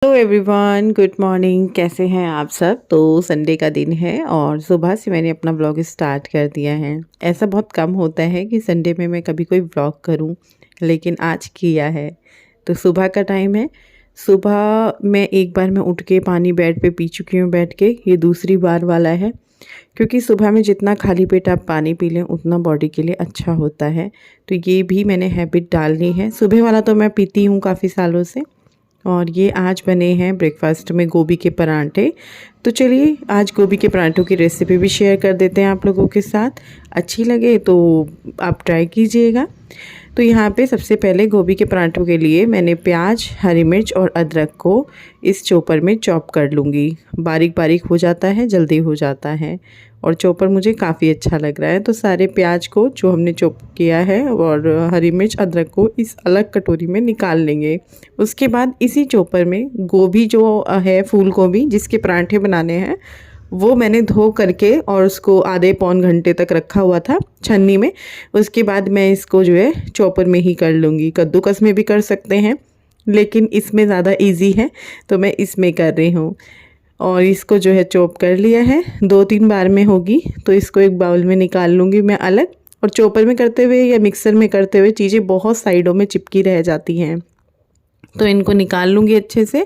Hello everyone, good morning. कैसे हैं आप सब। तो संडे का दिन है और सुबह से मैंने अपना व्लॉग स्टार्ट कर दिया है। ऐसा बहुत कम होता है कि संडे में मैं कभी कोई व्लॉग करूं, लेकिन आज किया है। तो सुबह का टाइम है। सुबह मैं एक बार मैं उठ के पानी बेड पे पी चुकी हूँ बैठ के, ये दूसरी बार वाला है। क्योंकि सुबह में जितना खाली पेट आप पानी पी लें उतना बॉडी के लिए अच्छा होता है। तो ये भी मैंने हैबिट डालनी है। सुबह वाला तो मैं पीती हूँ काफ़ी सालों से। और ये आज बने हैं ब्रेकफास्ट में गोभी के परांठे। तो चलिए आज गोभी के परांठों की रेसिपी भी शेयर कर देते हैं आप लोगों के साथ। अच्छी लगे तो आप ट्राई कीजिएगा। तो यहाँ पे सबसे पहले गोभी के परांठों के लिए मैंने प्याज, हरी मिर्च और अदरक को इस चॉपर में चॉप कर लूँगी। बारीक बारीक हो जाता है, जल्दी हो जाता है और चॉपर मुझे काफ़ी अच्छा लग रहा है। तो सारे प्याज को जो हमने चॉप किया है और हरी मिर्च, अदरक को इस अलग कटोरी में निकाल लेंगे। उसके बाद इसी चॉपर में गोभी जो है, फूल गोभी जिसके परांठे बनाने हैं, वो मैंने धो करके और उसको आधे पौन घंटे तक रखा हुआ था छन्नी में। उसके बाद मैं इसको जो है चॉपर में ही कर लूँगी। कद्दूकस में भी कर सकते हैं लेकिन इसमें ज़्यादा इजी है तो मैं इसमें कर रही हूँ। और इसको जो है चॉप कर लिया है, 2-3 बार में होगी। तो इसको एक बाउल में निकाल लूँगी मैं अलग। और चॉपर में करते हुए या मिक्सर में करते हुए चीज़ें बहुत साइडों में चिपकी रह जाती हैं, तो इनको निकाल लूँगी अच्छे से।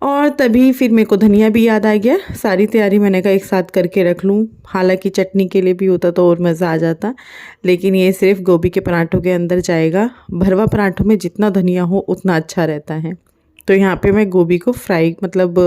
और तभी फिर मेरे को धनिया भी याद आ गया। सारी तैयारी मैंने कहा एक साथ करके रख लूँ। हालांकि चटनी के लिए भी होता तो और मज़ा आ जाता, लेकिन ये सिर्फ गोभी के पराठों के अंदर जाएगा। भरवा पराठों में जितना धनिया हो उतना अच्छा रहता है। तो यहाँ पे मैं गोभी को फ्राई मतलब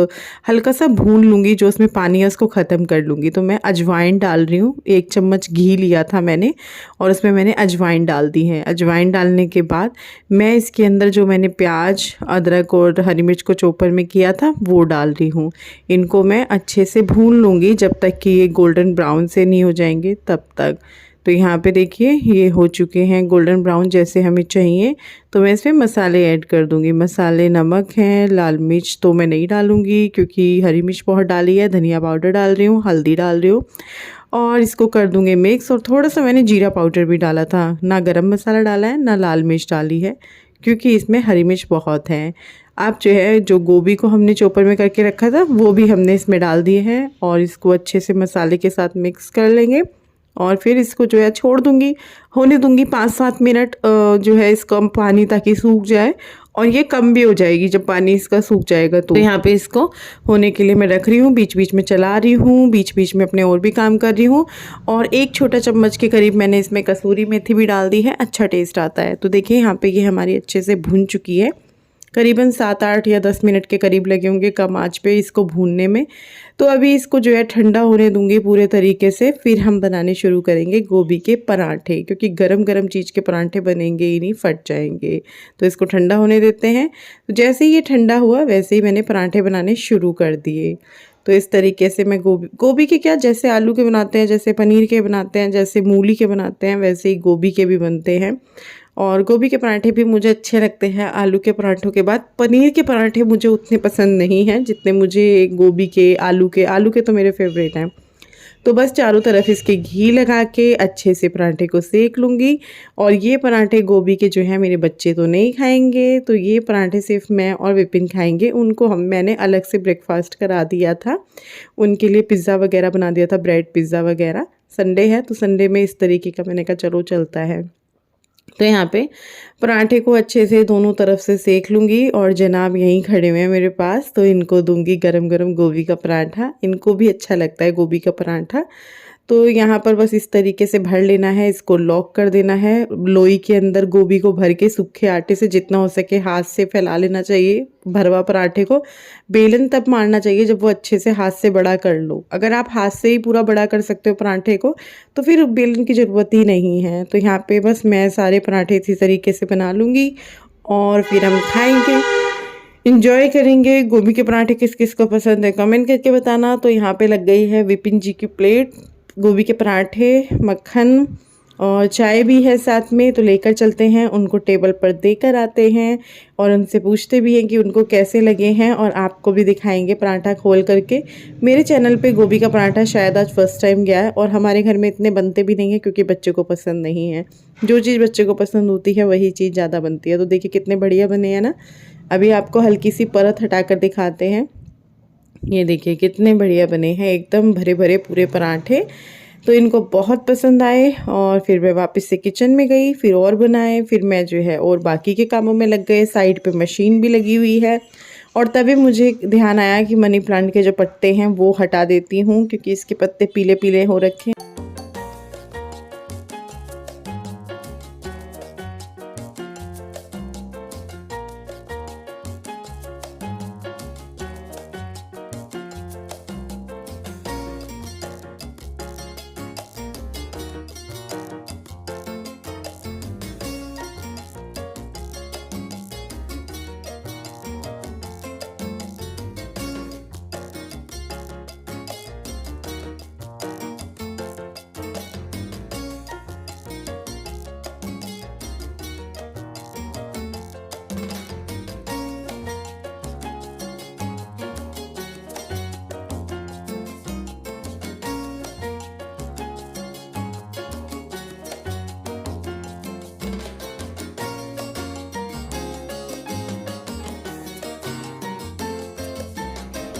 हल्का सा भून लूँगी, जो उसमें पानी है उसको ख़त्म कर लूँगी। तो मैं अजवाइन डाल रही हूँ। 1 चम्मच घी लिया था मैंने और उसमें मैंने अजवाइन डाल दी है। अजवाइन डालने के बाद मैं इसके अंदर जो मैंने प्याज, अदरक और हरी मिर्च को चॉपर में किया था वो डाल रही हूँ। इनको मैं अच्छे से भून लूँगी जब तक कि ये गोल्डन ब्राउन से नहीं हो जाएंगे तब तक। तो यहाँ पे देखिए ये हो चुके हैं गोल्डन ब्राउन जैसे हमें चाहिए। तो मैं इसमें मसाले ऐड कर दूँगी। मसाले नमक हैं, लाल मिर्च तो मैं नहीं डालूँगी क्योंकि हरी मिर्च बहुत डाली है। धनिया पाउडर डाल रही हूँ, हल्दी डाल रही हूँ और इसको कर दूँगी मिक्स। और थोड़ा सा मैंने जीरा पाउडर भी डाला था। ना गरम मसाला डाला है ना लाल मिर्च डाली है क्योंकि इसमें हरी मिर्च बहुत है। आप जो है जो गोभी को हमने चॉपर में करके रखा था वो भी हमने इसमें डाल दिए हैं और इसको अच्छे से मसाले के साथ मिक्स कर लेंगे। और फिर इसको जो है छोड़ दूँगी, होने दूँगी 5-7 मिनट जो है इसका पानी, ताकि सूख जाए। और ये कम भी हो जाएगी जब पानी इसका सूख जाएगा। तो यहाँ पे इसको होने के लिए मैं रख रही हूँ, बीच बीच में चला रही हूँ, बीच बीच में अपने और भी काम कर रही हूँ। और 1 छोटा चम्मच के करीब मैंने इसमें कसूरी मेथी भी डाल दी है, अच्छा टेस्ट आता है। तो देखिए यहाँ पे ये हमारी अच्छे से भुन चुकी है। करीबन 7-8 या 10 मिनट के करीब लगे होंगे कम आंच पे इसको भूनने में। तो अभी इसको जो है ठंडा होने दूंगी पूरे तरीके से, फिर हम बनाने शुरू करेंगे गोभी के पराठे। क्योंकि गरम गरम चीज़ के पराठे बनेंगे ही नहीं, फट जाएंगे। तो इसको ठंडा होने देते हैं। तो जैसे ही ये ठंडा हुआ वैसे ही मैंने पराठे बनाने शुरू कर दिए। तो इस तरीके से मैं गोभी के क्या, जैसे आलू के बनाते हैं, जैसे पनीर के बनाते हैं, जैसे मूली के बनाते हैं, वैसे ही गोभी के भी बनते हैं। और गोभी के पराठे भी मुझे अच्छे लगते हैं। आलू के पराठों के बाद पनीर के पराठे मुझे उतने पसंद नहीं हैं जितने मुझे गोभी के, आलू के तो मेरे फेवरेट हैं। तो बस चारों तरफ इसके घी लगा के अच्छे से पराठे को सेक लूँगी। और ये पराठे गोभी के जो है मेरे बच्चे तो नहीं खाएंगे, तो ये पराठे सिर्फ मैं और विपिन खाएंगे। उनको मैंने अलग से ब्रेकफास्ट करा दिया था। उनके लिए पिज़्ज़ा वगैरह बना दिया था, ब्रेड पिज़्ज़ा वगैरह। संडे है तो संडे में इस तरीके का मैंने कहा चलो चलता है। तो यहाँ पे पराठे को अच्छे से दोनों तरफ से सेक लूँगी। और जनाब यहीं खड़े हुए हैं मेरे पास, तो इनको दूंगी गरम गरम गोभी का पराठा। इनको भी अच्छा लगता है गोभी का पराठा। तो यहाँ पर बस इस तरीके से भर लेना है, इसको लॉक कर देना है। लोई के अंदर गोभी को भर के सूखे आटे से जितना हो सके हाथ से फैला लेना चाहिए। भरवा पराठे को बेलन तब मारना चाहिए जब वो अच्छे से हाथ से बड़ा कर लो। अगर आप हाथ से ही पूरा बड़ा कर सकते हो पराठे को तो फिर बेलन की ज़रूरत ही नहीं है। तो यहाँ पे बस मैं सारे पराठे इसी तरीके से बना लूँगी और फिर हम खाएँगे, इंजॉय करेंगे। गोभी के पराठे किस किस को पसंद है कमेंट करके बताना। तो यहाँ पे लग गई है विपिन जी की प्लेट, गोभी के पराठे, मक्खन और चाय भी है साथ में। तो लेकर चलते हैं, उनको टेबल पर देकर आते हैं और उनसे पूछते भी हैं कि उनको कैसे लगे हैं। और आपको भी दिखाएंगे पराठा खोल करके। मेरे चैनल पे गोभी का पराठा शायद आज फर्स्ट टाइम गया है और हमारे घर में इतने बनते भी नहीं हैं क्योंकि बच्चे को पसंद नहीं है। जो चीज़ बच्चे को पसंद होती है वही चीज़ ज़्यादा बनती है। तो देखिए कितने बढ़िया बने हैं ना। अभी आपको हल्की सी परत हटाकर दिखाते हैं। ये देखिए कितने बढ़िया बने हैं, एकदम भरे भरे पूरे पराठे। तो इनको बहुत पसंद आए और फिर मैं वापस से किचन में गई, फिर और बनाए, फिर मैं जो है और बाकी के कामों में लग गए। साइड पे मशीन भी लगी हुई है और तभी मुझे ध्यान आया कि मनी प्लांट के जो पत्ते हैं वो हटा देती हूँ, क्योंकि इसके पत्ते पीले पीले हो रखे हैं।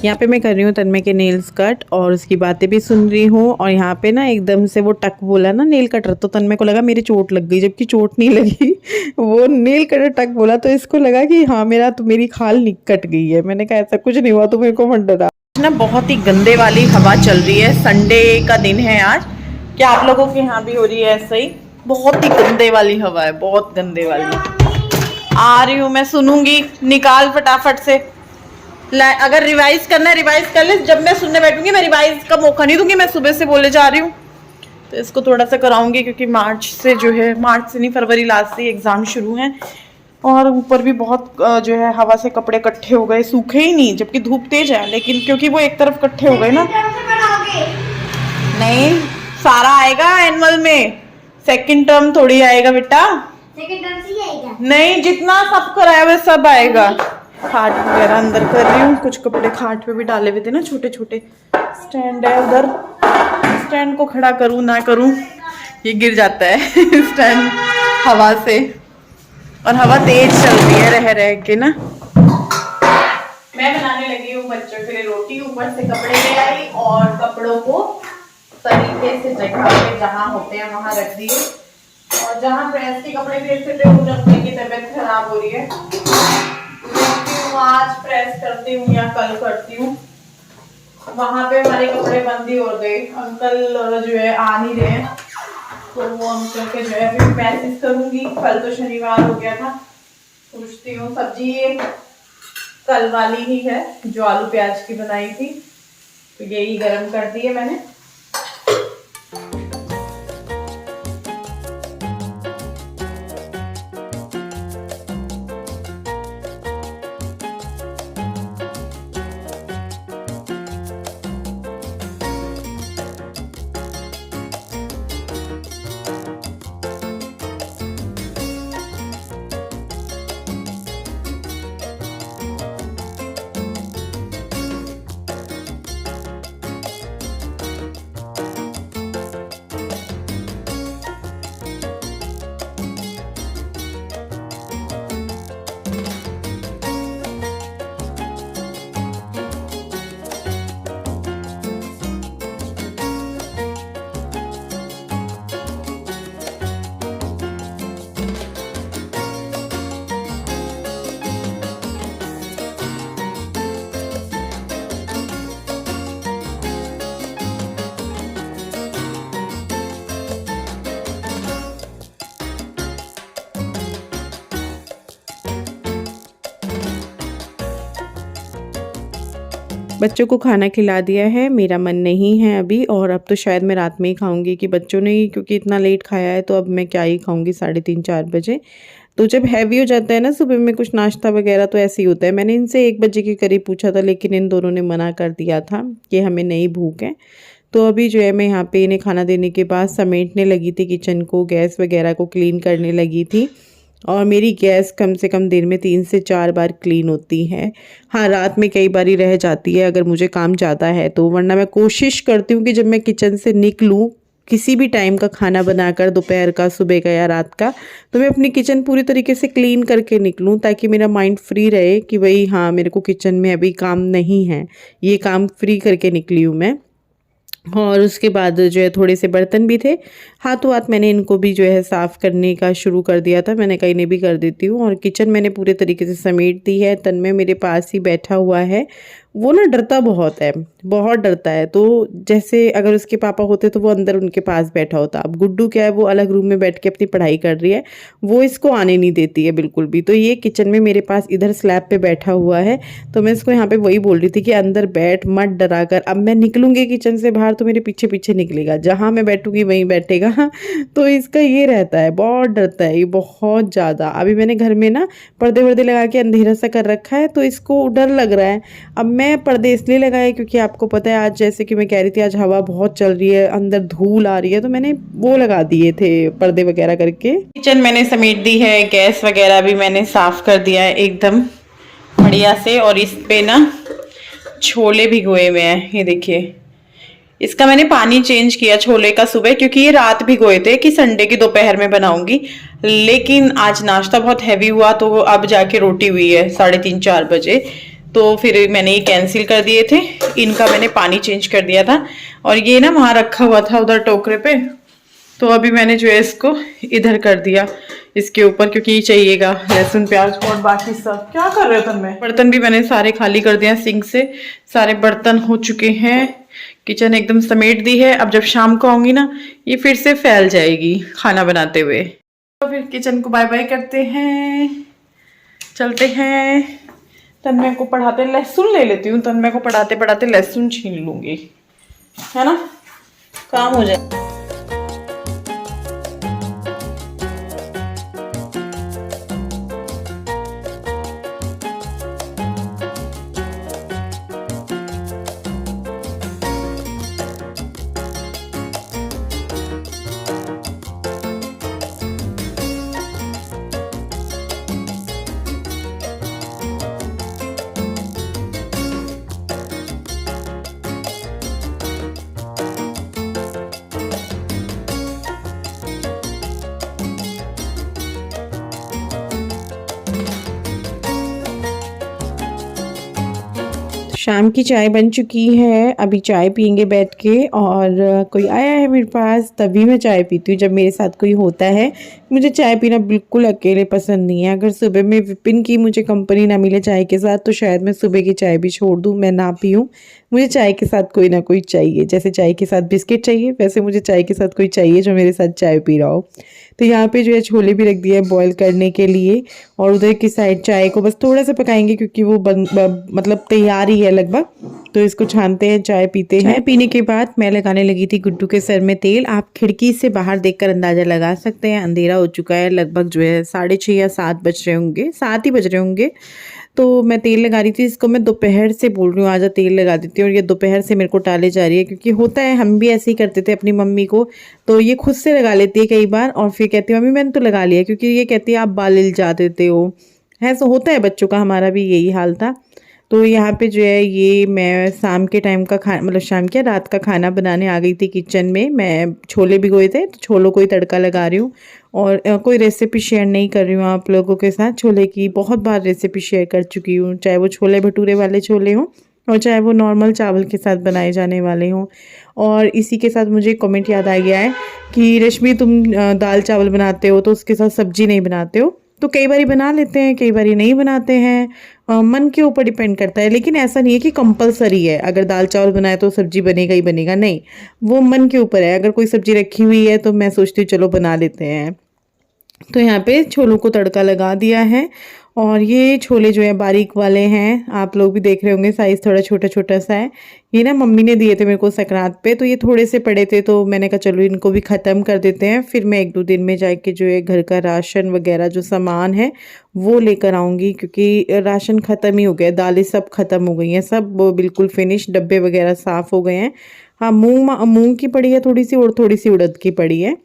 यहाँ पे मैं कर रही हूँ तन्मय के नेल्स कट और उसकी बातें भी सुन रही हूँ। और यहाँ पे ना एकदम से वो टक बोला ना नेल कटर, तो तन्मय को लगा मेरी चोट लग गई, जबकि चोट नहीं लगी। वो नेल कटर टक बोला तो इसको लगा कि हाँ मेरी खाल कट गई है। मैंने कहा ऐसा कुछ नहीं हुआ, तो मेरे को मत डरा ना। बहुत ही गंदे वाली हवा चल रही है, संडे का दिन है आज। क्या आप लोगों के यहाँ भी हो रही है ऐसा ही? बहुत ही गंदे वाली हवा है, बहुत गंदे वाली। आ रही हूँ मैं, सुनूंगी। निकाल फटाफट से। अगर रिवाइज करना है रिवाइज कर ले, जब मैं सुनने बैठूंगी मैं रिवाइज का मौका नहीं दूंगी। मैं सुबह से बोले जा रही हूँ, तो इसको थोड़ा सा कराऊंगी, क्योंकि मार्च से जो है, मार्च से नहीं फरवरी लास्ट से एग्जाम शुरू हैं। और ऊपर भी बहुत जो है हवा से कपड़े इकट्ठे हो गए, सूखे ही नहीं, जबकि धूप तेज है, लेकिन क्योंकि वो एक तरफ इकट्ठे हो गए ना। नहीं, सारा आएगा एनुअल में, सेकंड टर्म थोड़ी आएगा बेटा। सेकंड टर्म से ही आएगा? नहीं, जितना सब कराया हुआ सब आएगा। खाट वगैरह अंदर कर रही हूँ, कुछ कपड़े खाट पे भी डाले हुए थे ना, छोटे छोटे। स्टैंड है उधर, स्टैंड को खड़ा करूँ ना करूँ, ये गिर जाता है स्टैंड हवा से। और हवा तेज चल रही है रह रह के ना। मैं बनाने लगी हूँ बच्चों के लिए रोटी। ऊपर से कपड़े ले आई और कपड़ों को तरीके से जगह पे जहाँ होते हैं वहां रख दिए। और जहाँ प्रेस के कपड़े फेंकते थे उनकी तबीयत खराब हो रही है, आज प्रेस करती हूँ या कल करती हूँ। वहां पे हमारे कपड़े बंद ही हो गए, अंकल जो है आ नहीं रहे हैं, तो वो अंकल के जो है अभी मैसेज करूंगी। कल तो शनिवार हो गया था। पूछती हूँ, सब्जी ये कल वाली ही है जो आलू प्याज की बनाई थी, तो यही गरम कर दी है मैंने। बच्चों को खाना खिला दिया है, मेरा मन नहीं है अभी, और अब तो शायद मैं रात में ही खाऊंगी, कि बच्चों ने क्योंकि इतना लेट खाया है तो अब मैं क्या ही खाऊंगी 3:30-4 बजे। तो जब हैवी हो जाता है ना सुबह में कुछ नाश्ता वगैरह, तो ऐसे ही होता है। मैंने इनसे 1 बजे के करीब पूछा था, लेकिन इन दोनों ने मना कर दिया था कि हमें नहीं भूख है। तो अभी जो है मैं यहाँ पे इन्हें खाना देने के बाद समेटने लगी थी किचन को, गैस वगैरह को क्लीन करने लगी थी। और मेरी गैस कम से कम दिन में 3 से 4 बार क्लीन होती है। हाँ, रात में कई बार ही रह जाती है अगर मुझे काम ज़्यादा है तो, वरना मैं कोशिश करती हूँ कि जब मैं किचन से निकलूँ, किसी भी टाइम का खाना बनाकर, दोपहर का, सुबह का या रात का, तो मैं अपनी किचन पूरी तरीके से क्लीन करके निकलूँ, ताकि मेरा माइंड फ्री रहे कि भाई हाँ, मेरे को किचन में अभी काम नहीं है, ये काम फ्री करके निकली हूँ मैं। और उसके बाद जो है थोड़े से बर्तन भी थे, हाथों हाथ मैंने इनको भी जो है साफ़ करने का शुरू कर दिया था। मैंने कहीं नहीं भी कर देती हूँ। और किचन मैंने पूरे तरीके से समेट दी है। तन्मय मेरे पास ही बैठा हुआ है। वो ना डरता बहुत है, बहुत डरता है। तो जैसे अगर उसके पापा होते तो वो अंदर उनके पास बैठा होता। अब गुड्डू क्या है, वो अलग रूम में बैठ के अपनी पढ़ाई कर रही है, वो इसको आने नहीं देती है बिल्कुल भी। तो ये किचन में मेरे पास इधर स्लैब पे बैठा हुआ है। तो मैं इसको यहाँ पे वही बोल रही थी कि अंदर बैठ, मत डरा कर। अब मैं निकलूंगी किचन से बाहर तो मेरे पीछे पीछे निकलेगा, जहाँ मैं बैठूंगी वहीं बैठेगा। तो इसका ये रहता है, बहुत डरता है ये, बहुत ज़्यादा। अभी मैंने घर में ना पर्दे वर्दे लगा के अंधेरा सा कर रखा है, तो इसको डर लग रहा है। अब मैं पर्दे इसलिए लगाए क्योंकि आपको पता है आज, जैसे कि मैं कह रही थी, आज हवा बहुत चल रही है, अंदर धूल आ रही है, तो मैंने वो लगा दिए थे पर्दे वगैरह करके। किचन मैंने समेट दी है, गैस वगैरह भी मैंने साफ कर दिया है एकदम बढ़िया से। और इस पे ना छोले भिगोए हुए हैं, ये देखिए। इसका मैंने पानी चेंज किया छोले का सुबह, क्योंकि ये रात भिगोए थे कि संडे की दोपहर में बनाऊंगी। लेकिन आज नाश्ता बहुत हैवी हुआ, तो अब जाके रोटी हुई है 3:30-4 बजे। तो फिर मैंने ये कैंसिल कर दिए थे। इनका मैंने पानी चेंज कर दिया था। और ये ना वहाँ रखा हुआ था उधर टोकरे पे, तो अभी मैंने जो है इसको इधर कर दिया इसके ऊपर, क्योंकि ये चाहिएगा लहसुन प्याज और बाकी सब। क्या कर रहे थे मैं? बर्तन भी मैंने सारे खाली कर दिए सिंक से, सारे बर्तन हो चुके हैं। किचन एकदम समेट दी है। अब जब शाम को आऊंगी ना, ये फिर से फैल जाएगी खाना बनाते हुए। तो फिर किचन को बाय बाय करते हैं, चलते हैं। तन्मय को पढ़ाते, लहसुन ले लेती हूँ। तन्मय को पढ़ाते पढ़ाते लहसुन छीन लूंगी, है ना, काम हो जाए। शाम की चाय बन चुकी है, अभी चाय पियेंगे बैठ के। और कोई आया है मेरे पास तभी मैं चाय पीती हूँ, जब मेरे साथ कोई होता है। मुझे चाय पीना बिल्कुल अकेले पसंद नहीं है। अगर सुबह में विपिन की मुझे कंपनी ना मिले चाय के साथ, तो शायद मैं सुबह की चाय भी छोड़ दूँ, मैं ना पीऊँ। मुझे चाय के साथ कोई ना कोई चाहिए। जैसे चाय के साथ बिस्किट चाहिए, वैसे मुझे चाय के साथ कोई चाहिए जो मेरे साथ चाय पी रहा हो। तो यहाँ पे जो है छोले भी रख दिए है बॉईल करने के लिए। और उधर की साइड चाय को बस थोड़ा सा पकाएंगे, क्योंकि वो मतलब तैयार ही है लगभग। तो इसको छानते हैं, चाय पीते हैं। चाय पीने के बाद मैं लगाने लगी थी गुड्डू के सर में तेल। आप खिड़की से बाहर देखकर अंदाजा लगा सकते हैं, अंधेरा हो चुका है, लगभग जो है 6:30 या 7 बज रहे होंगे, 7 ही बज रहे होंगे। तो मैं तेल लगा रही थी। इसको मैं दोपहर से बोल रही हूँ आजा तेल लगा देती हूँ, और ये दोपहर से मेरे को टाले जा रही है। क्योंकि होता है, हम भी ऐसे ही करते थे अपनी मम्मी को। तो ये खुद से लगा लेती है कई बार, और फिर कहती है मम्मी मैंने तो लगा लिया, क्योंकि ये कहती है आप बाल इल्जा देते हो। ऐसा होता है बच्चों का, हमारा भी यही हाल था। तो यहाँ पे जो है ये मैं शाम के टाइम का मतलब शाम क्या रात का खाना बनाने आ गई थी किचन में। मैं छोले भिगोए थे, तो छोलों को ही तड़का लगा रही हूँ। और कोई रेसिपी शेयर नहीं कर रही हूँ आप लोगों के साथ। छोले की बहुत बार रेसिपी शेयर कर चुकी हूँ, चाहे वो छोले भटूरे वाले छोले हों, और चाहे वो नॉर्मल चावल के साथ बनाए जाने वाले हों। और इसी के साथ मुझे कमेंट याद आ गया है कि रश्मि तुम दाल चावल बनाते हो तो उसके साथ सब्जी नहीं बनाते हो। तो कई बार बना लेते हैं, कई बार नहीं बनाते हैं, मन के ऊपर डिपेंड करता है। लेकिन ऐसा नहीं है कि कंपलसरी है, अगर दाल चावल बनाए तो सब्जी बनेगा ही बनेगा, नहीं, वो मन के ऊपर है। अगर कोई सब्जी रखी हुई है तो मैं सोचती हूँ चलो बना लेते हैं। तो यहाँ पे छोलों को तड़का लगा दिया है। और ये छोले जो है बारीक वाले हैं, आप लोग भी देख रहे होंगे, साइज़ थोड़ा छोटा छोटा सा है। ये ना मम्मी ने दिए थे मेरे को संक्रांत पे, तो ये थोड़े से पड़े थे, तो मैंने कहा चलो इनको भी ख़त्म कर देते हैं। फिर मैं 1-2 दिन में जाके जो है घर का राशन वगैरह जो सामान है वो लेकर आऊँगी, क्योंकि राशन ख़त्म ही हो गया, दालें सब ख़त्म हो गई हैं, सब बिल्कुल फिनिश, डब्बे वगैरह साफ़ हो गए हैं। हाँ, मूँग की पड़ी है थोड़ी सी, और थोड़ी सी उड़द की पड़ी है।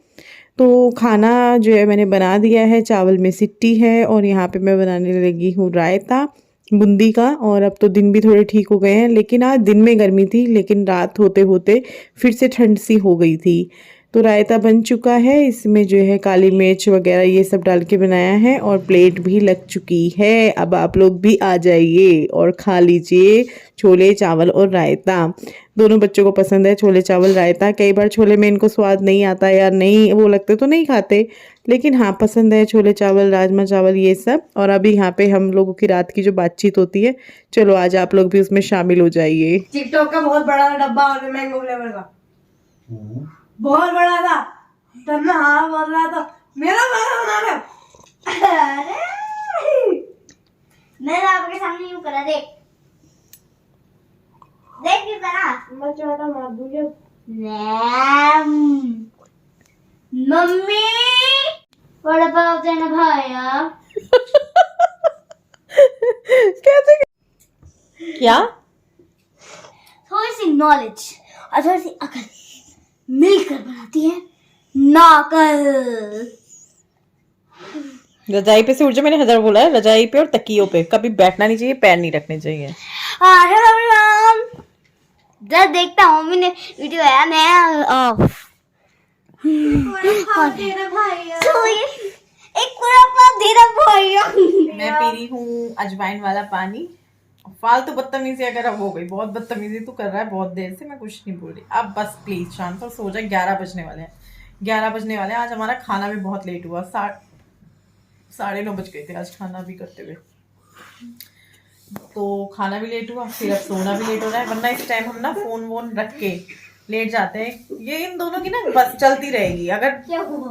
तो खाना जो है मैंने बना दिया है, चावल में सिट्टी है, और यहाँ पे मैं बनाने लगी हूँ रायता बूंदी का। और अब तो दिन भी थोड़े ठीक हो गए हैं, लेकिन आज दिन में गर्मी थी, लेकिन रात होते होते फिर से ठंड सी हो गई थी। तो रायता बन चुका है, इसमें जो है काली मिर्च वगैरह ये सब डाल के बनाया है और प्लेट भी लग चुकी है। अब आप लोग भी आ जाइए और खा लीजिए छोले चावल और रायता। दोनों बच्चों को पसंद है छोले चावल रायता। कई बार छोले में इनको स्वाद नहीं आता या नहीं वो लगते तो नहीं खाते, लेकिन हाँ पसंद है छोले चावल राजमा चावल ये सब। और अभी यहाँ पे हम लोगों की रात की जो बातचीत होती है, चलो आज आप लोग भी उसमें शामिल हो जाइए। टिकटॉक का बहुत बड़ा डब्बा और मैंगो फ्लेवर का बहुत बड़ा था, तब मैं हाँ बोल रहा था मेरा बना रहा। अरे मैं आपके सामने यूं करा, देख देख क्यों करा, मैं छोटा मार दूंगी। मम्मी बड़ा पाव देना भाया। कैसे क्या थोड़ी सी नॉलेज और थोड़ी सी अकल मिलकर बनाती है नाकल। रजाई पे से उठ जा, मैंने 1000 बोला है। रजाई पे और तकियों पे कभी बैठना नहीं चाहिए, पैर नहीं रखने चाहिए। हेलो एवरीवन, जरा देखता हूँ मैंने वीडियो आया मैं एक पूरा पाव दे रहा भैया। मैं पी रही हूँ अजवाइन वाला पानी। फालतू बदतमीजी अगर अब हो गई, बहुत बदतमीजी तू कर रहा है बहुत देर से, मैं कुछ नहीं बोल रही। अब बस प्लीज शांत हो, सो जा। 11 बजने वाले हैं, 11 बजने वाले हैं। आज हमारा खाना भी बहुत लेट हुआ, 9:30 बज गए थे आज खाना भी करते हुए। तो खाना भी लेट हुआ, फिर अब सोना भी लेट हो रहा है, वरना इस टाइम हम ना फोन वोन रख के लेट जाते हैं। ये इन दोनों की ना बस चलती रहेगी। अगर क्या हुआ?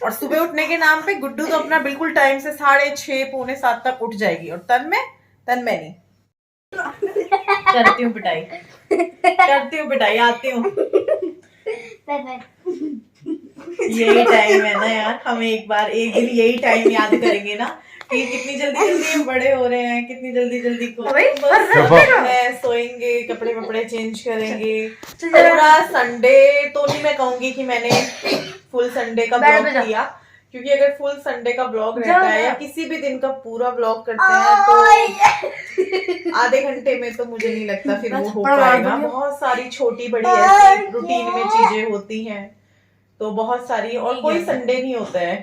और सुबह उठने के नाम पे गुड्डू तो अपना बिल्कुल टाइम से 6:30 पौने 7 तक उठ जाएगी, और तन में नहीं। करती हूँ पिटाई, आती हूँ। यही टाइम है ना यार, हम एक दिन यही टाइम याद करेंगे ना कि कितनी जल्दी हम बड़े हो रहे हैं, कितनी जल्दी को सोएंगे, कपड़े चेंज करेंगे। पूरा संडे तो नहीं मैं कहूंगी कि मैंने फुल संडे का ब्लॉग किया, क्योंकि अगर फुल संडे का ब्लॉग रहता है या किसी भी दिन का पूरा ब्लॉग करते हैं तो आधे घंटे में तो मुझे नहीं लगता फिर वो हो पाएगा। बहुत सारी छोटी बड़ी ऐसी रूटीन में चीजें होती हैं, तो बहुत सारी। और कोई संडे नहीं होता है,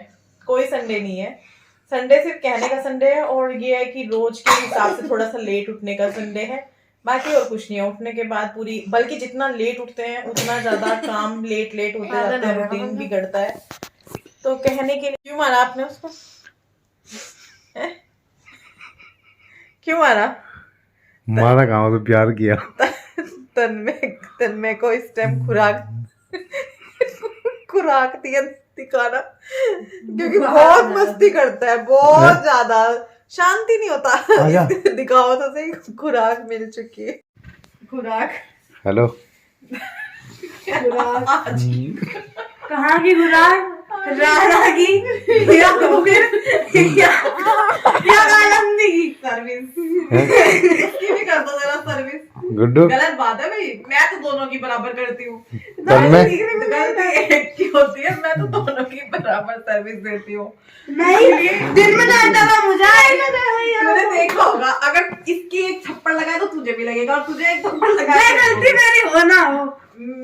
कोई संडे नहीं है। संडे सिर्फ कहने का संडे है, और ये है कि रोज के हिसाब से थोड़ा सा लेट उठने का संडे है, बाकी और कुछ नहीं है। उठने के बाद पूरी, बल्कि जितना लेट उठते हैं उतना ज्यादा काम लेट होते जाते हैं, रूटीन बिगड़ता है। तो कहने के लिए क्यों मारा आपने उसको? क्यों मारा? मारा कहाँ, तो प्यार किया। तन्मय को इस टाइम खुराक दिखाना, क्योंकि बहुत मस्ती करता है, बहुत ज्यादा शांति नहीं होता। दिखाओ तो सही, खुराक मिल चुकी है। खुराक हेलो कहाँ की खुराक? राणा की या आनंदी की सर्विस की भी कर दो जरा सर्विस। गुड्डू गलत बात है भाई, मैं तो दोनों की बराबर करती हूँ। गलती एक की होती है, मैं तो दोनों की बराबर सर्विस देती हूँ। नहीं दिन में डांटा था मुझे। तूने देखा होगा, अगर इसकी एक थप्पड़ लगाए तो तुझे भी लगेगा, और तुझे एक थप्पड़ लगाए गलती मेरी हो ना हो।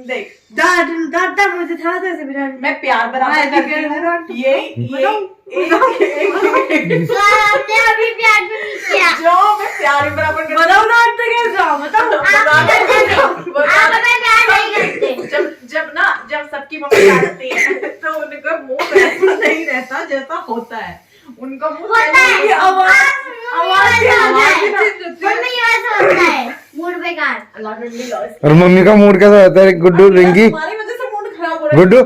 देख डांटा मुझे था जैसे भी डांटा। मैं प्यार बराबर करती हूँ। ये आपने अभी प्यार भी नहीं किया। जो मैं प्यार भी बराबर करती हूँ। बताओ डांटते कैसे हो? बताओ। आप हमें प्यार नहीं करते। जब सबकी मम्मी डांटती है तो उनका मुंह ऐसा नहीं रहता जैसा होता है। उनका मुंह मूड बेकार। और मम्मी का मूड कैसा होता है? गुड्डू रिंकी, हमारी वजह से मूड खराब हो रहा है। गुड्डू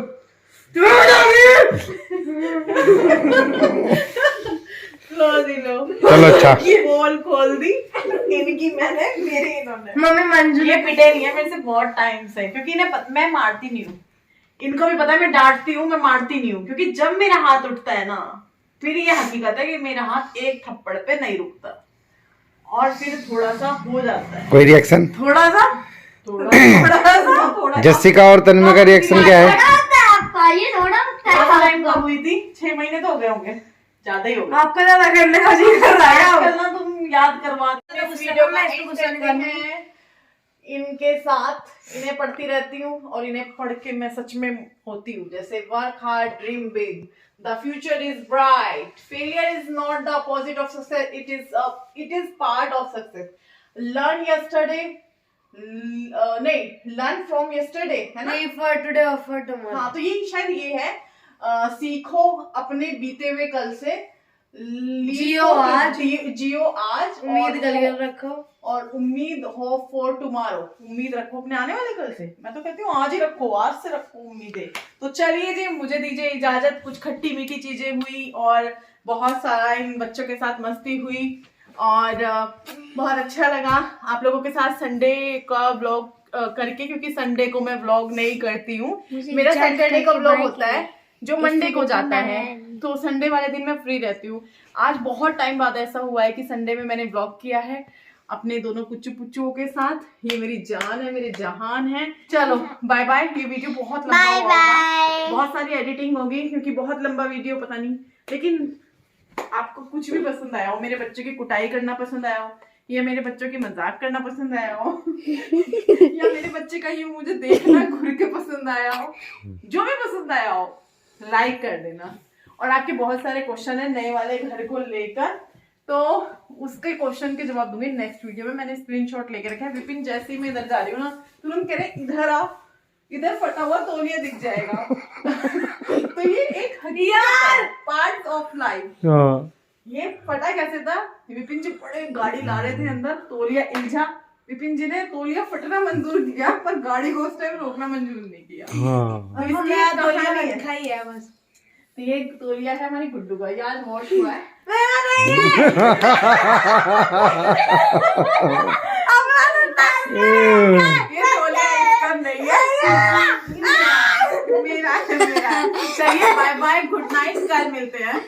चलो अच्छा, बोल खोल दी इनकी मैंने, मेरी इन्होंने। मम्मी मंजू ये पिटे नहीं है मेरे से बहुत टाइम से, क्योंकि इन्हें मैं मारती नहीं हूँ। इनको भी पता है मैं डांटती हूँ, मैं मारती नहीं हूँ, क्योंकि जब मेरा हाथ उठता है ना, फिर ये हकीकत है कि मेरा हाथ एक थप्पड़ पे नहीं रुकता, और फिर थोड़ा सा हो जाता है। कोई रिएक्शन? थोड़ा सा जस्सिका और तन्मय का रिएक्शन क्या है? आपका ये थोड़ा टाइम कब हुई थी? 6 महीने तो हो गए होंगे, ज्यादा ही हो गए। आपका ज्यादा करने का जी कर रहा है। करना तुम याद करवा। इस वीडियो में गुस्सा नहीं करना है, इनके साथ इन्हें पढ़ती रहती हूँ और इन्हें पढ़ के मैं सच में होती हूँ जैसे work hard dream big the future is bright failure is not the opposite of success it is part of success learn yesterday नहीं लर्न फ्रॉम यस्टरडे है ना फॉर टुडे और फॉर टुमारो। हाँ तो ये शायद ये है सीखो अपने बीते हुए कल से जियो आज। जियो आज उम्मीद कल रखो और उम्मीद हो फॉर टुमारो उम्मीद रखो अपने आने वाले कल से मैं तो कहती हूँ आज ही रखो आज से रखो उम्मीदें। तो चलिए जी मुझे दीजिए इजाजत कुछ खट्टी मीठी चीजें हुई और बहुत सारा इन बच्चों के साथ मस्ती हुई और बहुत अच्छा लगा आप लोगों के साथ संडे का व्लॉग करके क्योंकि संडे को मैं व्लॉग नहीं करती हूँ मेरा सैटरडे का व्लॉग होता है जो मंडे को जाता है तो संडे वाले दिन मैं फ्री रहती हूँ। आज बहुत टाइम बाद ऐसा हुआ है कि संडे में मैंने व्लॉग किया है अपने दोनों कुच्चू पुच्चुओं के साथ। ये मेरी जान है मेरे जहान है। चलो बाय बाय। ये वीडियो बहुत लंबा होगा बहुत सारी एडिटिंग होगी क्योंकि बहुत लंबा वीडियो पता नहीं लेकिन आपको कुछ भी पसंद आया हो मेरे बच्चों की कुटाई करना पसंद आया हो या मेरे बच्चों की मजाक करना पसंद आया हो या मेरे बच्चे का यूं मुझे देखना घूर के पसंद आया हो जो भी पसंद आया हो लाइक कर देना। और आपके बहुत सारे क्वेश्चन है नए वाले घर को लेकर तो उसके क्वेश्चन के जवाब दूंगी नेक्स्ट वीडियो में। मैंने स्क्रीनशॉट लेके रखा है। विपिन जैसे ही मैं इधर जा रही हूँ ना तुरंत कह रहे इधर आओ इधर फटा हुआ तौलिया दिख जाएगा तो ये एक हकीकत पार्ट ऑफ लाइफ। ये फटा कैसे था विपिन जी बड़े गाड़ी ला रहे थे अंदर तौलिया इल्झा विपिन जी ने तौलिया फटना मंजूर किया पर गाड़ी को उस टाइम रोकना मंजूर नहीं किया। तो इसकी कहानी है बस। तो ये तौलिया है हमारी गुड्डू का ये आज वॉश हुआ है ये तौलिया इसका नहीं है मेरा है मेरा। चलिए बाय बाय गुड नाइट कल मिलते हैं।